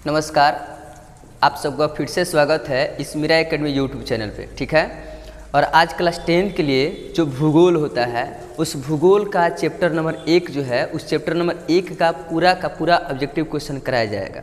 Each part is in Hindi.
नमस्कार, आप सबका फिर से स्वागत है इस मीरा एकेडमी यूट्यूब चैनल पे। ठीक है, और आज क्लास 10 के लिए जो भूगोल होता है उस भूगोल का चैप्टर नंबर 1 जो है उस चैप्टर नंबर 1 का पूरा ऑब्जेक्टिव क्वेश्चन कराया जाएगा।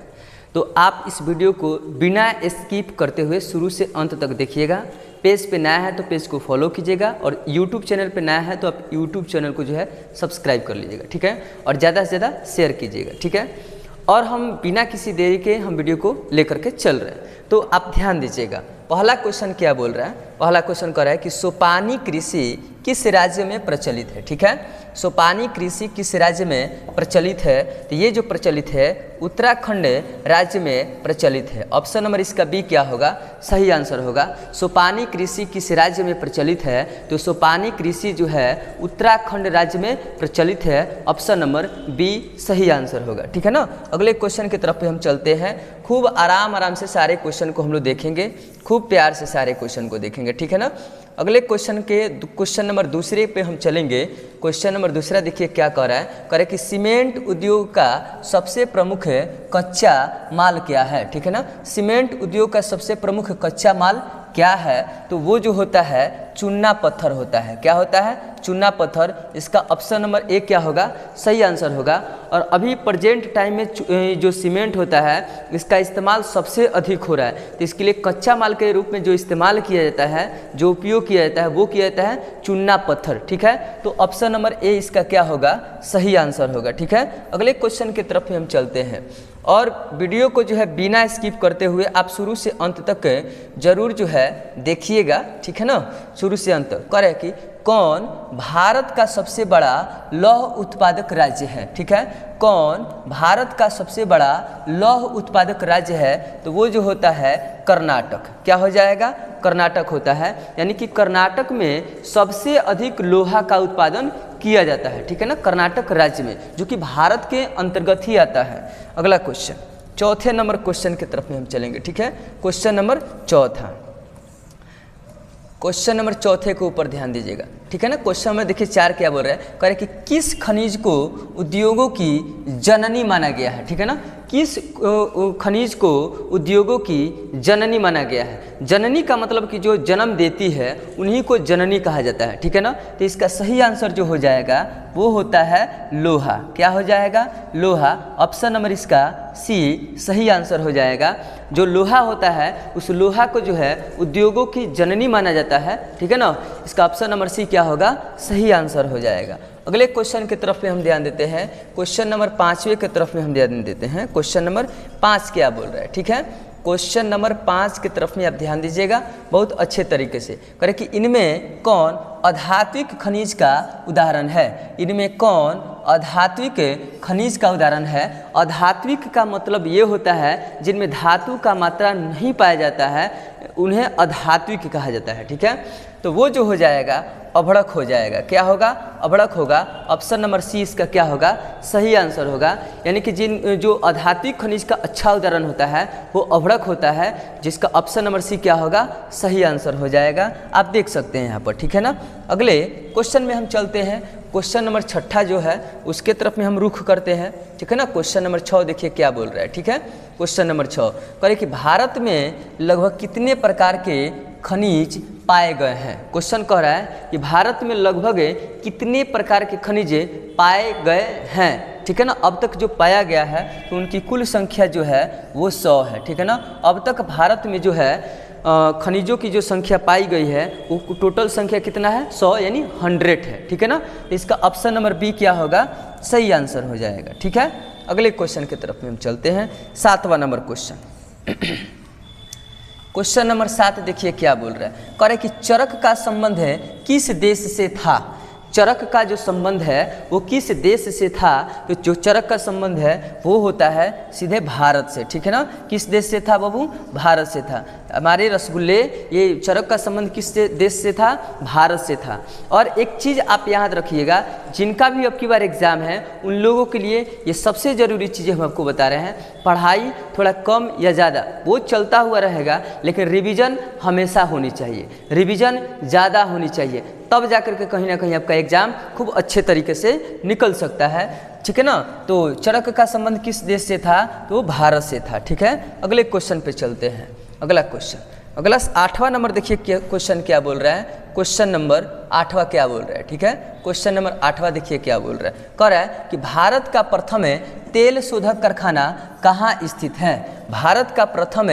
तो आप इस वीडियो को बिना स्किप करते हुए शुरू से अंत तक देखिएगा। पेज पे नया है तो पेज को फॉलो कीजिएगा और यूट्यूब चैनल पे नया है तो आप यूट्यूब चैनल को जो है सब्सक्राइब कर लीजिएगा। ठीक है, और ज़्यादा से ज़्यादा शेयर कीजिएगा। ठीक है, और हम बिना किसी देरी के हम वीडियो को लेकर के चल रहे हैं, तो आप ध्यान दीजिएगा। पहला क्वेश्चन क्या बोल रहा है? पहला क्वेश्चन कह रहा है कि सोपानी कृषि किस राज्य में प्रचलित है। ठीक है, सोपानी कृषि किस राज्य में प्रचलित है? तो ये जो प्रचलित है उत्तराखंड राज्य में प्रचलित है। ऑप्शन नंबर इसका बी क्या होगा? सही आंसर होगा। सोपानी कृषि किस राज्य में प्रचलित है? तो सोपानी कृषि जो है उत्तराखंड राज्य में प्रचलित है। ऑप्शन नंबर बी सही आंसर होगा। ठीक है ना, अगले क्वेश्चन की तरफ हम चलते हैं। खूब आराम से सारे क्वेश्चन को हम लोग देखेंगे, खूब प्यार से सारे क्वेश्चन को देखेंगे। ठीक है ना, अगले क्वेश्चन नंबर दूसरे पे हम चलेंगे। क्वेश्चन नंबर दूसरा देखिए क्या कह रहा है? कह रहा है कि सीमेंट उद्योग का सबसे प्रमुख कच्चा माल क्या है। ठीक है ना, सीमेंट उद्योग का सबसे प्रमुख कच्चा माल क्या है? तो वो जो होता है चूना पत्थर होता है। क्या होता है? चूना पत्थर। इसका ऑप्शन नंबर ए क्या होगा? सही आंसर होगा। और अभी प्रेजेंट टाइम में जो सीमेंट होता है इसका इस्तेमाल सबसे अधिक हो रहा है, तो इसके लिए कच्चा माल के रूप में जो इस्तेमाल किया जाता है, जो उपयोग किया जाता है वो किया जाता है चूना पत्थर। ठीक है, तो ऑप्शन नंबर ए इसका क्या होगा? सही आंसर होगा। ठीक है, अगले क्वेश्चन की तरफ हम चलते हैं और वीडियो को जो है बिना स्किप करते हुए आप शुरू से अंत तक जरूर जो है देखिएगा। ठीक है ना, शुरू से अंत तक। करे कि कौन भारत का सबसे बड़ा लौह उत्पादक राज्य है? ठीक है, कौन भारत का सबसे बड़ा लौह उत्पादक राज्य है? तो वो जो होता है कर्नाटक। क्या हो जाएगा? कर्नाटक होता है। यानी कि कर्नाटक में सबसे अधिक लोहा का उत्पादन किया जाता है। ठीक है ना, कर्नाटक राज्य में, जो कि भारत के अंतर्गत ही आता है। अगला क्वेश्चन, चौथे नंबर क्वेश्चन की तरफ में हम चलेंगे। ठीक है, क्वेश्चन नंबर चौथा। क्वेश्चन नंबर चौथे के ऊपर ध्यान दीजिएगा। ठीक है ना, क्वेश्चन में देखिए 4 क्या बोल रहे हैं? कह रहे कि किस खनिज को उद्योगों की जननी माना गया है? ठीक है ना, किस खनिज को उद्योगों की जननी माना गया है? जननी का मतलब कि जो जन्म देती है उन्हीं को जननी कहा जाता है। ठीक है ना, तो इसका सही आंसर जो हो जाएगा वो होता है लोहा। क्या हो जाएगा? लोहा। ऑप्शन नंबर इसका सी सही आंसर हो जाएगा। जो लोहा होता है उस लोहा को जो है उद्योगों की जननी माना जाता है। ठीक है ना, इसका ऑप्शन नंबर सी क्या होगा? सही आंसर हो जाएगा। अगले क्वेश्चन की तरफ में हम ध्यान देते हैं। क्वेश्चन नंबर 5वें की तरफ में हम ध्यान देते हैं। क्वेश्चन नंबर 5 क्या बोल रहा है? ठीक है, क्वेश्चन नंबर 5 की तरफ में आप ध्यान दीजिएगा बहुत अच्छे तरीके से। करें कि इनमें कौन अधात्विक खनिज का उदाहरण है? इनमें कौन अधात्विक खनिज का उदाहरण है? अधात्विक का मतलब ये होता है जिनमें धातु का मात्रा नहीं पाया जाता है, उन्हें अधात्विक कहा जाता है। ठीक है, तो वो जो हो जाएगा अभड़क हो जाएगा। क्या होगा? अभड़क होगा। ऑप्शन नंबर सी इसका क्या होगा? सही आंसर होगा। यानी कि जो अधात्विक खनिज का अच्छा उदाहरण होता है वो अभड़क होता है, जिसका ऑप्शन नंबर सी क्या होगा? सही आंसर हो जाएगा। आप देख सकते हैं यहाँ पर। ठीक है ना, अगले क्वेश्चन में हम चलते हैं। क्वेश्चन नंबर 6 जो है उसके तरफ में हम रुख करते हैं। ठीक है ना, क्वेश्चन नंबर 6 देखिए क्या बोल रहा है। ठीक है, क्वेश्चन नंबर 6 कह कि भारत में लगभग कितने प्रकार के खनिज पाए गए हैं? क्वेश्चन कह रहा है कि भारत में लगभग कितने प्रकार के खनिज पाए गए हैं। ठीक है ना, अब तक जो पाया गया है तो उनकी कुल संख्या जो है वो 100 है। ठीक है ना, अब तक भारत में जो है खनिजों की जो संख्या पाई गई है वो टोटल संख्या कितना है? 100 यानी 100 है। ठीक है ना, तो इसका ऑप्शन नंबर बी क्या होगा? सही आंसर हो जाएगा। ठीक है, अगले क्वेश्चन की तरफ में हम चलते हैं। 7वां नंबर क्वेश्चन। क्वेश्चन नंबर 7 देखिए क्या बोल रहा है? कह रहे कि चरक का संबंध है किस देश से था? चरक का जो संबंध है वो किस देश से था? तो जो चरक का संबंध है वो होता है सीधे भारत से। ठीक है ना, किस देश से था बाबू? भारत से था। हमारे रसगुल्ले, ये चरक का संबंध किस देश से था? भारत से था। और एक चीज़ आप याद रखिएगा, जिनका भी अब की बार एग्जाम है उन लोगों के लिए ये सबसे ज़रूरी चीज़ें हम आपको बता रहे हैं। पढ़ाई थोड़ा कम या ज़्यादा वो चलता हुआ रहेगा, लेकिन रिवीजन हमेशा होनी चाहिए, रिवीजन ज़्यादा होनी चाहिए, तब जाकर के कहीं ना कहीं आपका एग्जाम खूब अच्छे तरीके से निकल सकता है, ठीक है ना। तो चरक का संबंध किस देश से था, तो वो भारत से था, ठीक है। अगले क्वेश्चन पे चलते हैं। अगला क्वेश्चन, अगला 8वां नंबर देखिए क्वेश्चन क्या बोल रहा है। क्वेश्चन नंबर 8वां क्या बोल रहा है, ठीक है। क्वेश्चन नंबर 8वां देखिए क्या बोल रहा है। कह रहा है कि भारत का प्रथम तेल शोधक कारखाना कहाँ स्थित है। भारत का प्रथम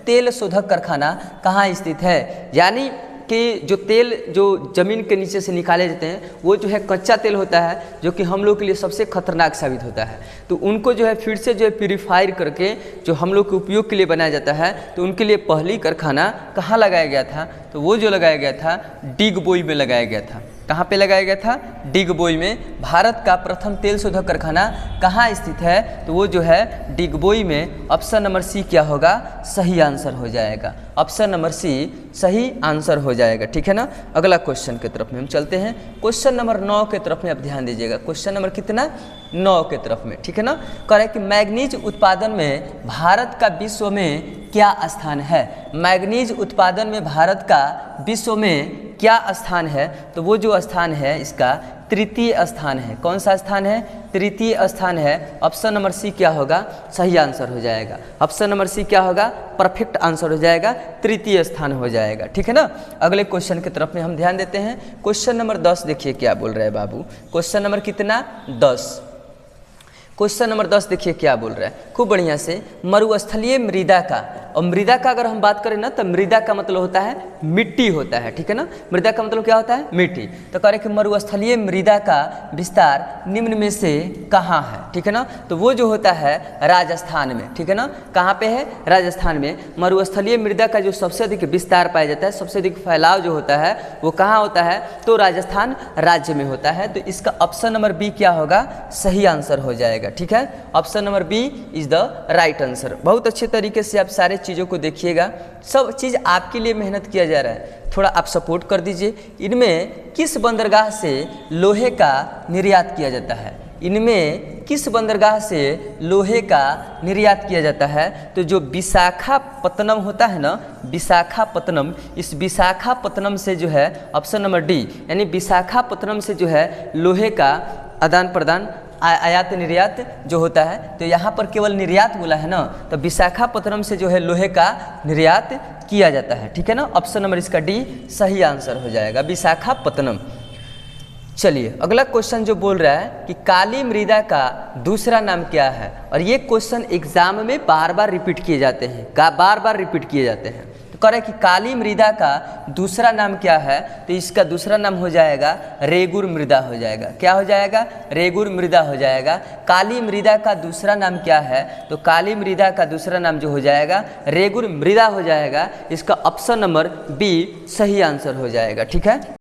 तेल शोधक कारखाना कहाँ स्थित है, यानी कि जो तेल जो ज़मीन के नीचे से निकाले जाते हैं वो जो है कच्चा तेल होता है, जो कि हम लोग के लिए सबसे खतरनाक साबित होता है। तो उनको जो है फिर से जो है प्यूरीफायर करके जो हम लोग के उपयोग के लिए बनाया जाता है, तो उनके लिए पहली कारखाना कहाँ लगाया गया था, तो वो जो लगाया गया था डिगबोई में लगाया गया था। कहाँ पे लगाया गया था, डिगबोई में। भारत का प्रथम तेल शोधक कारखाना कहाँ स्थित है, तो वो जो है डिगबोई में। ऑप्शन नंबर सी क्या होगा, सही आंसर हो जाएगा। ऑप्शन नंबर सी सही आंसर हो जाएगा, ठीक है ना। अगला क्वेश्चन की तरफ में हम चलते हैं। क्वेश्चन नंबर 9 के तरफ में आप ध्यान दीजिएगा। क्वेश्चन नंबर कितना, 9 के तरफ में, ठीक है ना। कह रहा है कि मैग्नीज उत्पादन में भारत का विश्व में क्या स्थान है। मैग्नीज उत्पादन में भारत का विश्व में क्या स्थान है, तो वो जो स्थान है इसका तृतीय स्थान है। कौन सा स्थान है, तृतीय स्थान है। ऑप्शन नंबर सी क्या होगा, सही आंसर हो जाएगा। ऑप्शन नंबर सी क्या होगा, परफेक्ट आंसर हो जाएगा, तृतीय स्थान हो जाएगा, ठीक है ना। अगले क्वेश्चन की तरफ में हम ध्यान देते हैं। क्वेश्चन नंबर 10 देखिए क्या बोल रहा है बाबू। क्वेश्चन नंबर कितना, 10। क्वेश्चन नंबर 10 देखिए क्या बोल रहा है, खूब बढ़िया से। मरुस्थलीय मृदा का, और मृदा का अगर हम बात करें ना, तो मृदा का मतलब होता है मिट्टी होता है, ठीक है ना। मृदा का मतलब क्या होता है, मिट्टी। तो कह रहे कि मरुस्थलीय मृदा का विस्तार निम्न में से कहाँ है, ठीक है ना। तो वो जो होता है राजस्थान में, ठीक है ना। कहाँ पे है, राजस्थान में। मरुस्थलीय मृदा का जो सबसे अधिक विस्तार पाया जाता है, सबसे अधिक फैलाव जो होता है वो कहाँ होता है, तो राजस्थान राज्य में होता है। तो इसका ऑप्शन नंबर बी क्या होगा, सही आंसर हो जाएगा, ठीक है। Option number B is the right answer. बहुत अच्छे तरीके से आप सारे चीज़ों को देखिएगा, सब चीज़ आपके लिए मेहनत किया जा रहा है, थोड़ा आप सपोर्ट कर दीजिए। इनमें किस बंदरगाह से लोहे का निर्यात किया जाता है, इनमें किस बंदरगाह से लोहे का निर्यात किया जाता है, तो जो विशाखापत्तनम होता है ना, विशाखापत्तनम, इस विशाखापत्तनम से जो है ऑप्शन नंबर डी, यानी विशाखापत्तनम से जो है लोहे का आदान प्रदान आयात निर्यात जो होता है। तो यहाँ पर केवल निर्यात बोला है ना, तो विशाखापत्तनम से जो है लोहे का निर्यात किया जाता है, ठीक है ना। ऑप्शन नंबर इसका डी सही आंसर हो जाएगा, विशाखापत्तनम। चलिए अगला क्वेश्चन जो बोल रहा है कि काली मृदा का दूसरा नाम क्या है, और ये क्वेश्चन एग्जाम में बार बार रिपीट किए जाते हैं, बार बार रिपीट किए जाते हैं। तो कह रहे कि काली मृदा का दूसरा नाम क्या है, तो इसका दूसरा नाम हो जाएगा रेगुर मृदा हो जाएगा। क्या हो जाएगा, रेगुर मृदा हो जाएगा। काली मृदा का दूसरा नाम क्या है, तो काली मृदा का दूसरा नाम जो हो जाएगा रेगुर मृदा हो जाएगा। इसका ऑप्शन नंबर बी सही आंसर हो जाएगा, ठीक है।